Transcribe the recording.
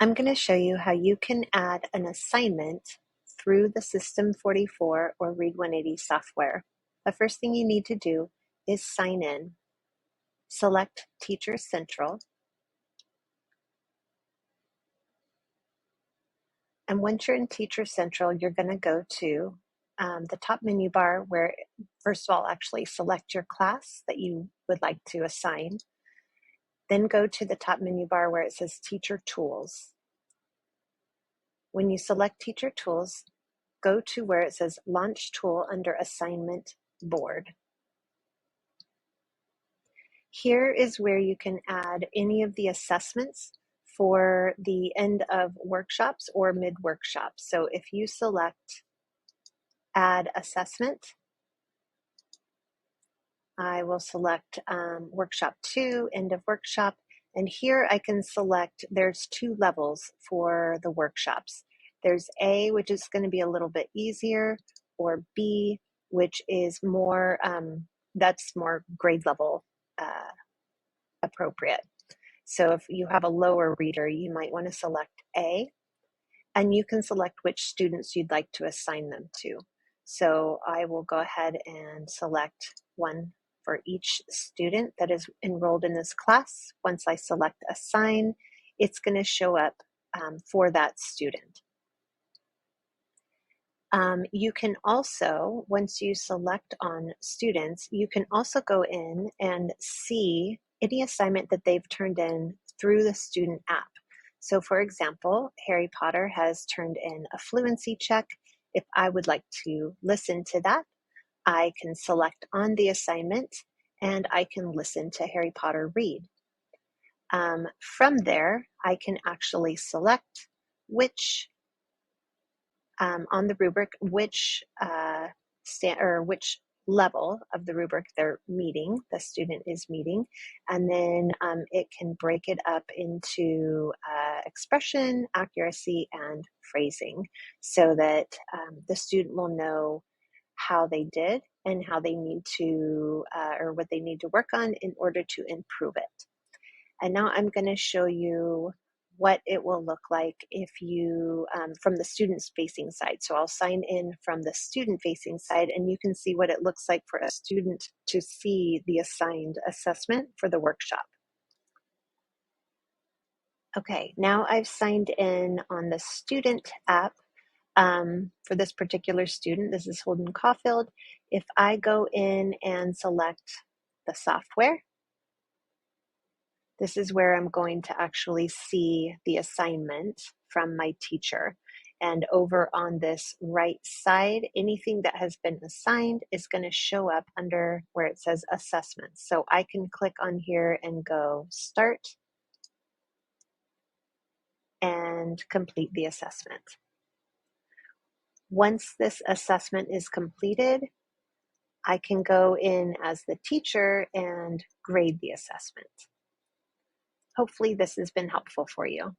I'm going to show you how you can add an assignment through the System 44 or Read 180 software. The first thing you need to do is sign in. Select Teacher Central. And once you're in Teacher Central, you're going to go to the top menu bar where, first of all, actually select your class that you would like to assign. Then go to the top menu bar where it says Teacher Tools. When you select Teacher Tools, go to where it says Launch Tool under Assignment Board. Here is where you can add any of the assessments for the end of workshops or mid-workshops. So if you select Add Assessment, I will select Workshop 2, End of Workshop, and here I can select, there's two levels for the workshops. There's A, which is going to be a little bit easier, or B, which is more, that's more grade level appropriate. So if you have a lower reader, you might want to select A, and you can select which students you'd like to assign them to. So I will go ahead and select one for each student that is enrolled in this class. Once I select Assign, it's going to show up for that student. You can also, once you select on students, you can also go in and see any assignment that they've turned in through the student app. So for example, Harry Potter has turned in a fluency check. If I would like to listen to that, I can select on the assignment and I can listen to Harry Potter read. From there, I can actually select which on the rubric, which which level of the rubric they're meeting, the student is meeting, and then it can break it up into expression, accuracy, and phrasing so that the student will know how they did and how they need to, or what they need to work on in order to improve it. And now I'm going to show you what it will look like if you, from the students facing side. So I'll sign in from the student facing side and you can see what it looks like for a student to see the assigned assessment for the workshop. Okay, now I've signed in on the student app for this particular student. This is Holden Caulfield. If I go in and select the software, this is where I'm going to actually see the assignment from my teacher. And over on this right side, anything that has been assigned is going to show up under where it says assessments. So I can click on here and go start and complete the assessment. Once this assessment is completed, I can go in as the teacher and grade the assessment. Hopefully this has been helpful for you.